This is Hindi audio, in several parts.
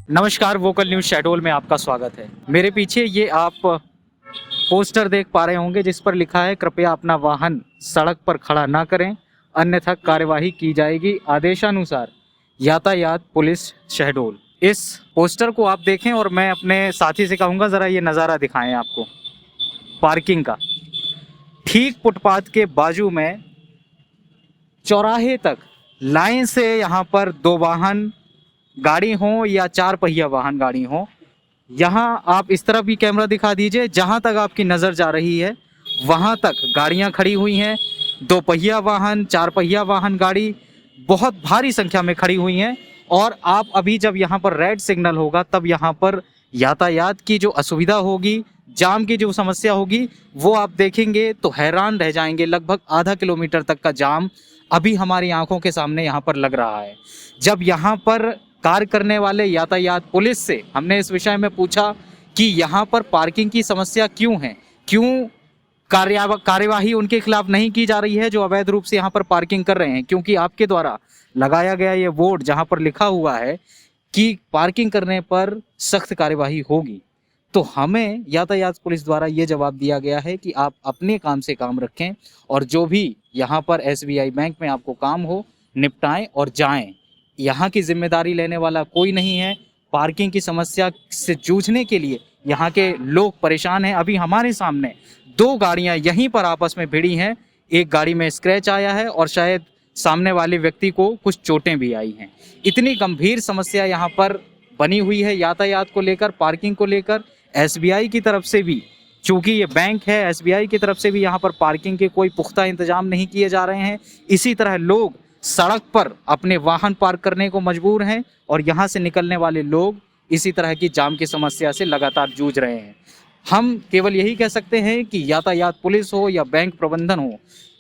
नमस्कार, वोकल न्यूज शहडोल में आपका स्वागत है। मेरे पीछे ये आप पोस्टर देख पा रहे होंगे जिस पर लिखा है कृपया अपना वाहन सड़क पर खड़ा ना करें अन्यथा कार्यवाही की जाएगी, आदेशानुसार यातायात पुलिस शहडोल। इस पोस्टर को आप देखें और मैं अपने साथी से कहूँगा ज़रा ये नज़ारा दिखाएं आपको पार्किंग का। ठीक फुटपाथ के बाजू में चौराहे तक लाइन से यहाँ पर दो वाहन गाड़ी हो या चार पहिया वाहन गाड़ी हो, यहाँ आप इस तरफ भी कैमरा दिखा दीजिए, जहाँ तक आपकी नज़र जा रही है वहाँ तक गाड़ियाँ खड़ी हुई हैं। दो पहिया वाहन, चार पहिया वाहन गाड़ी बहुत भारी संख्या में खड़ी हुई हैं। और आप अभी जब यहाँ पर रेड सिग्नल होगा तब यहाँ पर यातायात की जो असुविधा होगी, जाम की जो समस्या होगी, वो आप देखेंगे तो हैरान रह जाएंगे। लगभग आधा किलोमीटर तक का जाम अभी हमारी आंखों के सामने यहाँ पर लग रहा है। जब यहाँ पर कार्य करने वाले यातायात पुलिस से हमने इस विषय में पूछा कि यहाँ पर पार्किंग की समस्या क्यों है, क्यों कार्यवाही उनके खिलाफ नहीं की जा रही है जो अवैध रूप से यहाँ पर पार्किंग कर रहे हैं, क्योंकि आपके द्वारा लगाया गया ये बोर्ड जहाँ पर लिखा हुआ है कि पार्किंग करने पर सख्त कार्यवाही होगी। तो हमें यातायात पुलिस द्वारा ये जवाब दिया गया है कि आप अपने काम से काम रखें और जो भी यहाँ पर SBI बैंक में आपको काम हो निपटाएं और जाएं। यहाँ की जिम्मेदारी लेने वाला कोई नहीं है। पार्किंग की समस्या से जूझने के लिए यहाँ के लोग परेशान हैं। अभी हमारे सामने दो गाड़ियाँ यहीं पर आपस में भिड़ी हैं। एक गाड़ी में स्क्रैच आया है और शायद सामने वाले व्यक्ति को कुछ चोटें भी आई हैं। इतनी गंभीर समस्या यहाँ पर बनी हुई है यातायात को लेकर, पार्किंग को लेकर। SBI की तरफ से भी, चूँकि ये बैंक है, SBI की तरफ से भी यहाँ पर पार्किंग के कोई पुख्ता इंतजाम नहीं किए जा रहे हैं। इसी तरह लोग सड़क पर अपने वाहन पार्क करने को मजबूर हैं और यहाँ से निकलने वाले लोग इसी तरह की जाम की समस्या से लगातार जूझ रहे हैं। हम केवल यही कह सकते हैं कि यातायात पुलिस हो या बैंक प्रबंधन हो,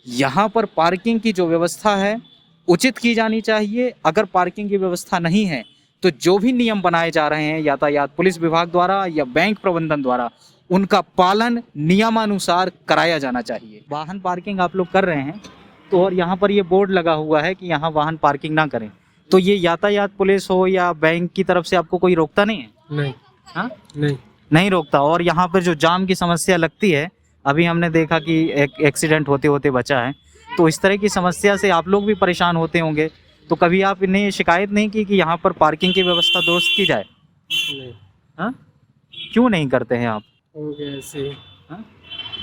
यहाँ पर पार्किंग की जो व्यवस्था है उचित की जानी चाहिए। अगर पार्किंग की व्यवस्था नहीं है तो जो भी नियम बनाए जा रहे हैं यातायात पुलिस विभाग द्वारा या बैंक प्रबंधन द्वारा, उनका पालन नियमानुसार कराया जाना चाहिए। वाहन पार्किंग आप लोग कर रहे हैं तो और यहाँ पर ये बोर्ड लगा हुआ है कि यहाँ वाहन पार्किंग ना करें, तो ये यातायात पुलिस हो या बैंक की तरफ से आपको कोई रोकता नहीं है? नहीं। हाँ, नहीं रोकता। और यहाँ पर जो जाम की समस्या लगती है, अभी हमने देखा कि एक एक्सीडेंट होते होते बचा है, तो इस तरह की समस्या से आप लोग भी परेशान होते होंगे। तो कभी आप इन्हें शिकायत नहीं की कि यहाँ पर पार्किंग की व्यवस्था दुरुस्त की जाए? नहीं। हाँ, क्यों नहीं करते हैं आप? ऐसे।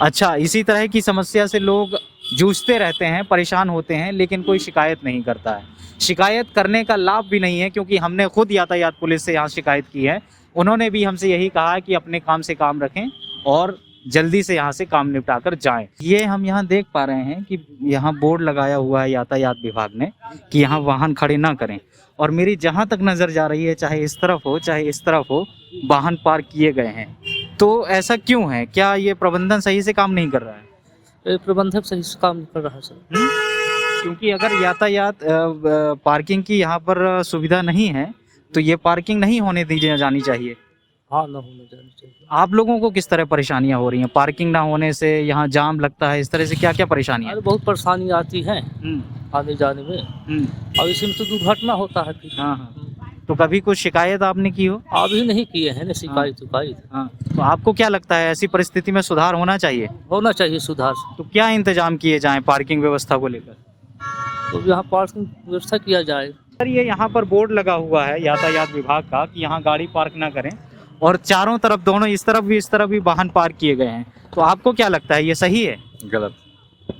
अच्छा, इसी तरह की समस्या से लोग जूझते रहते हैं, परेशान होते हैं, लेकिन कोई शिकायत नहीं करता है। शिकायत करने का लाभ भी नहीं है, क्योंकि हमने खुद यातायात पुलिस से यहाँ शिकायत की है। उन्होंने भी हमसे यही कहा है कि अपने काम से काम रखें और जल्दी से यहाँ से काम निपटा कर जाएं। ये हम यहाँ देख पा रहे हैं कि यहाँ बोर्ड लगाया हुआ है यातायात विभाग ने कि यहाँ वाहन खड़े ना करें, और मेरी जहाँ तक नज़र जा रही है, चाहे इस तरफ हो चाहे इस तरफ हो, वाहन पार्क किए गए हैं। तो ऐसा क्यों है? क्या ये प्रबंधन सही से काम नहीं कर रहा है? प्रबंधक सही से काम कर रहा है सर। क्योंकि अगर यातायात पार्किंग की यहाँ पर सुविधा नहीं है तो ये पार्किंग नहीं होने दी जानी चाहिए। हाँ, ना होना चाहिए। आप लोगों को किस तरह परेशानियाँ हो रही हैं पार्किंग ना होने से? यहाँ जाम लगता है, इस तरह से क्या क्या परेशानियाँ? अरे बहुत परेशानी आती है आने जाने में, और इसी में तो दुर्घटना होता है फिर। हाँ। तो कभी कुछ शिकायत आपने की हो? अभी नहीं किए हैं ना शिकायत। हाँ। तो आपको क्या लगता है ऐसी परिस्थिति में सुधार होना चाहिए? होना चाहिए सुधार। तो क्या इंतजाम किए जाएं पार्किंग व्यवस्था को लेकर? तो यहाँ पार्किंग व्यवस्था किया जाए। सर, ये यहाँ पर बोर्ड लगा हुआ है यातायात विभाग का कि यहाँ गाड़ी पार्क ना करें, और चारों तरफ, दोनों इस तरफ भी वाहन पार्क किए गए हैं। तो आपको क्या लगता है ये सही है? गलत।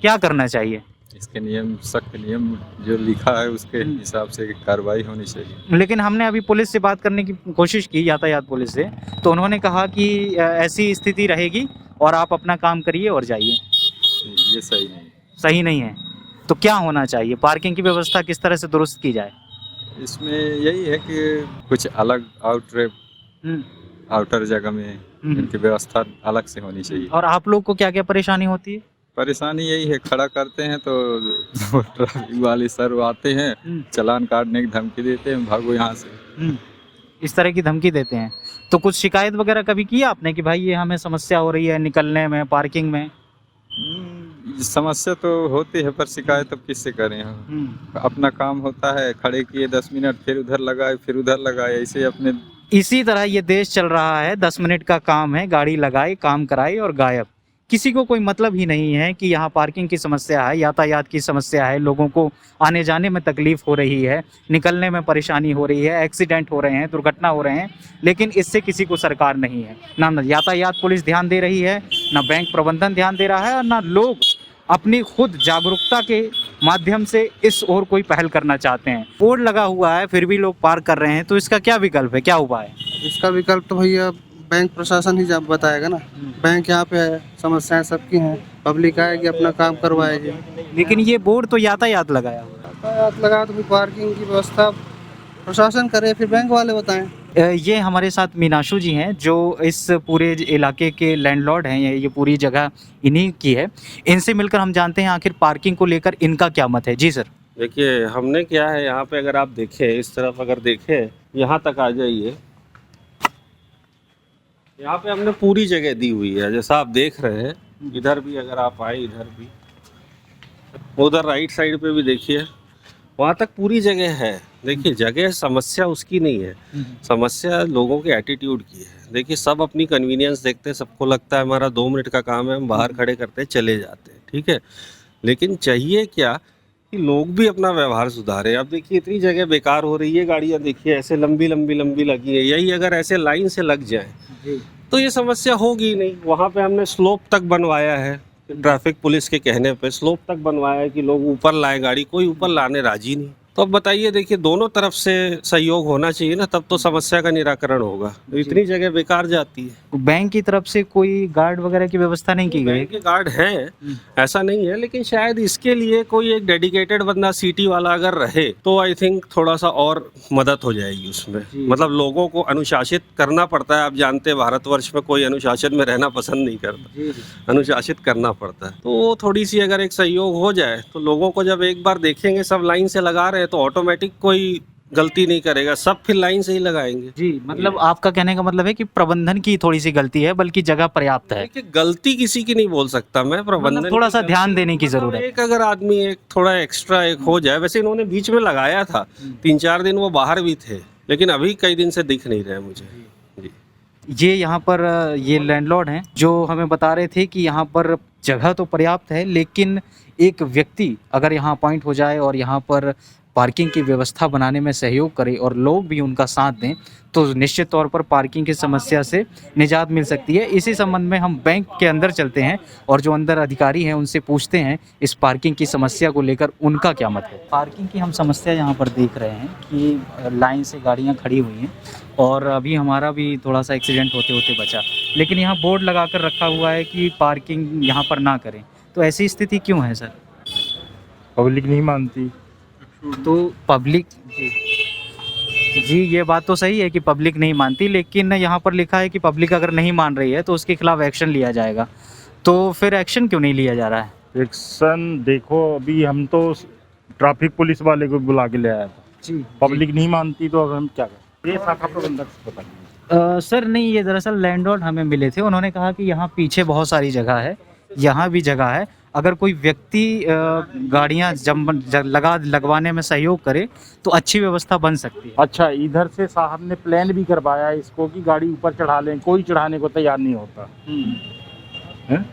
क्या करना चाहिए? इसके नियम, सख्त नियम जो लिखा है उसके हिसाब से कार्रवाई होनी चाहिए। लेकिन हमने अभी पुलिस से बात करने की कोशिश की, यातायात पुलिस से, तो उन्होंने कहा कि ऐसी स्थिति रहेगी और आप अपना काम करिए और जाइए। ये सही नहीं। सही नहीं है। तो क्या होना चाहिए? पार्किंग की व्यवस्था किस तरह से दुरुस्त की जाए? इसमें यही है कि कुछ अलग आउटर जगह में इनकी व्यवस्था अलग से होनी चाहिए। और आप लोग को क्या क्या परेशानी होती है? परेशानी यही है, खड़ा करते हैं तो ट्रैफिक वाले सर आते हैं, चालान काटने की धमकी देते हैं, भागो यहाँ से। इस तरह की धमकी देते हैं। तो कुछ शिकायत वगैरह कभी की आपने कि भाई ये हमें समस्या हो रही है निकलने में, पार्किंग में? समस्या तो होती है, पर शिकायत अब किससे करें हम? अपना काम होता है, खड़े किए 10 मिनट, फिर उधर लगाए फिर उधर लगाए, ऐसे अपने इसी तरह ये देश चल रहा है। 10 मिनट का काम है, गाड़ी लगाई, काम कराई और गायब। किसी को कोई मतलब ही नहीं है कि यहाँ पार्किंग की समस्या है, यातायात की समस्या है, लोगों को आने जाने में तकलीफ हो रही है, निकलने में परेशानी हो रही है, एक्सीडेंट हो रहे हैं, दुर्घटना हो रहे हैं, लेकिन इससे किसी को सरकार नहीं है। ना यातायात पुलिस ध्यान दे रही है, ना बैंक प्रबंधन ध्यान दे रहा है, और ना लोग अपनी खुद जागरूकता के माध्यम से इस ओर कोई पहल करना चाहते हैं। बोर्ड लगा हुआ है फिर भी लोग पार कर रहे हैं, तो इसका क्या विकल्प है, क्या उपाय है? इसका विकल्प तो भैया बैंक प्रशासन ही जब बताएगा ना। बैंक यहाँ पे है, समस्याएं सबकी हैं, पब्लिक आएगी अपना काम करवाएगी। लेकिन ये बोर्ड तो यातायात लगाया हुआ है। यातायात लगा तो फिर पार्किंग की व्यवस्था प्रशासन करे, फिर बैंक वाले बताएं। ये हमारे साथ मीनाशु जी हैं जो इस पूरे इलाके के लैंडलॉर्ड हैं, ये पूरी जगह इन्हीं की है। इनसे मिलकर हम जानते हैं आखिर पार्किंग को लेकर इनका क्या मत है। जी सर। देखिए हमने क्या है यहाँ पे, अगर आप देखें इस तरफ, अगर देखें यहाँ तक आ जाइए, यहाँ पे हमने पूरी जगह दी हुई है, जैसा आप देख रहे हैं। इधर भी अगर आप आए, इधर भी, उधर राइट साइड पे भी देखिए, वहाँ तक पूरी जगह है। देखिए जगह समस्या उसकी नहीं है, समस्या लोगों के एटीट्यूड की है। देखिए सब अपनी कन्वीनियंस देखते हैं, सबको लगता है हमारा 2 मिनट का काम है, हम बाहर खड़े करते हैं चले जाते हैं, ठीक है। लेकिन चाहिए क्या कि लोग भी अपना व्यवहार सुधारें। अब देखिए इतनी जगह बेकार हो रही है, गाड़ियाँ देखिए ऐसे लंबी लंबी लंबी लगी है, यही अगर ऐसे लाइन से लग जाए तो ये समस्या होगी ही नहीं। वहाँ पे हमने स्लोप तक बनवाया है, ट्रैफिक पुलिस के कहने पे स्लोप तक बनवाया है कि लोग ऊपर लाएं गाड़ी, कोई ऊपर लाने राजी नहीं। तो अब बताइए, देखिए दोनों तरफ से सहयोग होना चाहिए ना, तब तो समस्या का निराकरण होगा। तो इतनी जगह बेकार जाती है। बैंक की तरफ से कोई गार्ड वगैरह की व्यवस्था नहीं की गई? बैंक के गार्ड हैं, ऐसा नहीं है, लेकिन शायद इसके लिए कोई एक डेडिकेटेड बंदा सिटी वाला अगर रहे तो आई थिंक थोड़ा सा और मदद हो जाएगी उसमें। मतलब लोगों को अनुशासित करना पड़ता है। आप जानते हैं भारतवर्ष में कोई अनुशासन में रहना पसंद नहीं करता, अनुशासित करना पड़ता है। तो वो थोड़ी सी अगर एक सहयोग हो जाए तो लोगों को जब एक बार देखेंगे सब लाइन से लगा रहे हैं तो ऑटोमेटिक कोई गलती नहीं करेगा, सब फिर लाइन से ही लगाएंगे। जी, मतलब आपका कहने का मतलब है कि प्रबंधन की थोड़ी सी गलती है, बल्कि जगह पर्याप्त है। देखिए गलती किसी की नहीं बोल सकता मैं, प्रबंधन मतलब थोड़ा की सा गलती ध्यान देने की जरूरत है। एक अगर आदमी एक थोड़ा एक्स्ट्रा एक हो जाए। वैसे इन्होंने बीच में लगाया था, 3-4 दिन वो बाहर भी थे, लेकिन अभी कई दिन से दिख नहीं रहे मुझे। जी ये यहाँ पर ये लैंडलॉर्ड हैं जो हमें बता रहे थे कि यहाँ पर जगह तो पर्याप्त है, लेकिन एक व्यक्ति अगर यहाँ अपॉइंट हो जाए और यहाँ पर पार्किंग की व्यवस्था बनाने में सहयोग करे और लोग भी उनका साथ दें तो निश्चित तौर पर पार्किंग की समस्या से निजात मिल सकती है। इसी संबंध में हम बैंक के अंदर चलते हैं और जो अंदर अधिकारी हैं उनसे पूछते हैं इस पार्किंग की समस्या को लेकर उनका क्या मत है। पार्किंग की हम समस्या यहाँ पर देख रहे हैं कि लाइन से गाड़ियाँ खड़ी हुई हैं और अभी हमारा भी थोड़ा सा एक्सीडेंट होते होते बचा, लेकिन यहाँ बोर्ड लगा कर रखा हुआ है कि पार्किंग यहाँ पर ना करें। तो ऐसी स्थिति क्यों है सर? पब्लिक नहीं मानती। तो पब्लिक जी ये बात तो सही है कि पब्लिक नहीं मानती, लेकिन यहाँ पर लिखा है कि पब्लिक अगर नहीं मान रही है तो उसके खिलाफ एक्शन लिया जाएगा। तो फिर एक्शन क्यों नहीं लिया जा रहा है? एक्शन देखो, अभी हम तो ट्रैफिक पुलिस वाले को बुला के ले आया था जी, पब्लिक नहीं मानती तो अब हम क्या करें? ये शाखा प्रबंधक से बताइए। सर नहीं, ये दरअसल लैंडलॉर्ड हमें मिले थे, उन्होंने कहा कि यहाँ पीछे बहुत सारी जगह है, यहाँ भी जगह है, अगर कोई व्यक्ति गाड़ियाँ लगवाने में सहयोग करे तो अच्छी व्यवस्था बन सकती है। अच्छा, इधर से साहब ने प्लान भी करवाया इसको कि गाड़ी ऊपर चढ़ा लें, कोई चढ़ाने को तैयार नहीं होता है?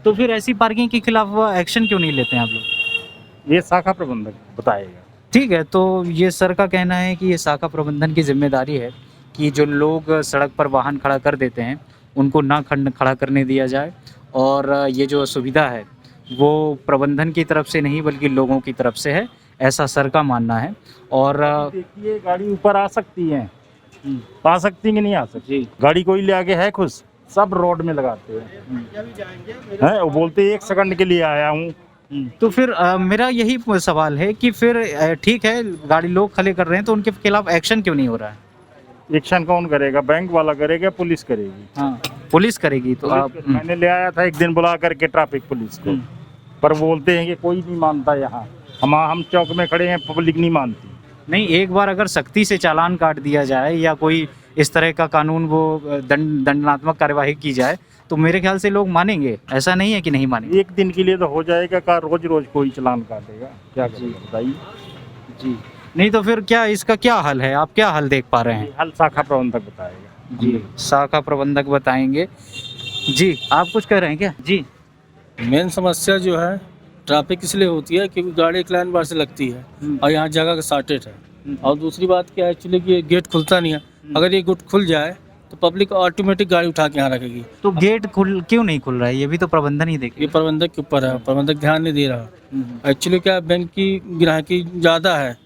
तो फिर ऐसी पार्किंग के खिलाफ एक्शन क्यों नहीं लेते हैं आप लोग? ये शाखा प्रबंधक बताएगा। ठीक है, तो ये सर का कहना है कि ये शाखा प्रबंधन की जिम्मेदारी है कि जो लोग सड़क पर वाहन खड़ा कर देते हैं उनको ना खड़ा करने दिया जाए, और ये जो सुविधा है वो प्रबंधन की तरफ से नहीं बल्कि लोगों की तरफ से है, ऐसा सर का मानना है। और देखिए गाड़ी ऊपर आ सकती है, आ सकती कि नहीं आ सकती? गाड़ी कोई ले आके है खुश, सब रोड में लगाते हैं, वो बोलते 1 सेकंड के लिए आया हूँ। तो फिर मेरा यही सवाल है कि फिर ठीक है गाड़ी लोग खड़े कर रहे हैं तो उनके खिलाफ एक्शन क्यों नहीं हो रहा है? एक्शन कौन करेगा? बैंक वाला करेगा, पुलिस करेगी। हाँ, पुलिस करेगी। तो आप मैंने ले आया था एक दिन बुला करके ट्रैफिक पुलिस को, पर बोलते हैं कि कोई नहीं मानता। यहाँ हम चौक में खड़े हैं, पब्लिक नहीं मानती। नहीं, एक बार अगर सख्ती से चालान काट दिया जाए या कोई इस तरह का कानून वो दंडात्मक कार्यवाही की जाए तो मेरे ख्याल से लोग मानेंगे, ऐसा नहीं है कि नहीं मानेंगे। एक दिन के लिए तो हो जाएगा, का रोज रोज कोई चालान काटेगा? क्या करेगा बताइए? जी, नहीं तो फिर क्या इसका क्या हल है, आप क्या हल देख पा रहे हैं? हल शाखा प्रबंधक बताएगा। जी, शाखा प्रबंधक बताएंगे। जी, आप कुछ कह रहे हैं क्या? जी। मेन समस्या जो है ट्रैफिक इसलिए होती है क्योंकि गाड़ी एक लाइन बार से लगती है और यहाँ जगह का शॉर्टेज है। और दूसरी बात क्या है एक्चुअली कि ये गेट खुलता नहीं है। अगर ये गेट खुल जाए तो पब्लिक ऑटोमेटिक गाड़ी उठा के यहाँ रखेगी। तो गेट क्यों नहीं खुल रहा है? ये भी तो प्रबंधन ही ये देखे। प्रबंधक के ऊपर है, प्रबंधक ध्यान नहीं दे रहा। एक्चुअली क्या है, बैंक की ग्राहकी ज़्यादा है,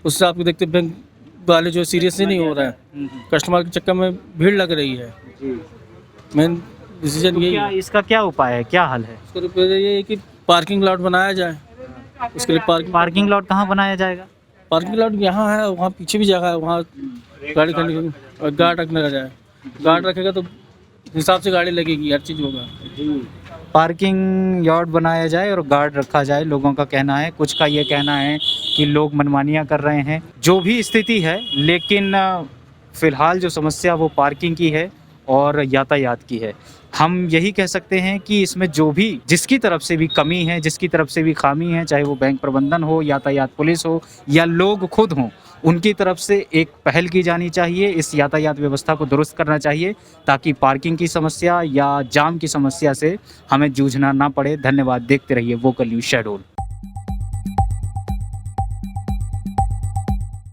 उससे आपको देखते बैंक वाले जो सीरियस ही नहीं हो रहा है, कस्टमर के चक्कर में भीड़ लग रही है। मेन डिसीजन तो यही क्या है। इसका क्या उपाय है, क्या हल है? उसके लिए ये है कि पार्किंग लॉट बनाया जाए। उसके लिए पार्किंग लॉट कहाँ बनाया जाएगा? पार्किंग लॉट यहाँ है, वहाँ पीछे भी जगह है, वहाँ गाड़ी खड़ी और गार्ड रखने का जाए। गार्ड रखेगा तो हिसाब से गाड़ी लगेगी, हर चीज़ होगा। पार्किंग यार्ड बनाया जाए और गार्ड रखा जाए, लोगों का कहना है। कुछ का ये कहना है कि लोग मनमानियाँ कर रहे हैं। जो भी स्थिति है, लेकिन फिलहाल जो समस्या वो पार्किंग की है और यातायात की है। हम यही कह सकते हैं कि इसमें जो भी जिसकी तरफ से भी कमी है, जिसकी तरफ से भी खामी है, चाहे वो बैंक प्रबंधन हो, यातायात पुलिस हो या लोग खुद हों, उनकी तरफ से एक पहल की जानी चाहिए। इस यातायात व्यवस्था को दुरुस्त करना चाहिए ताकि पार्किंग की समस्या या जाम की समस्या से हमें जूझना ना पड़े। धन्यवाद। देखते रहिए वोकल न्यूज़ शहडोल।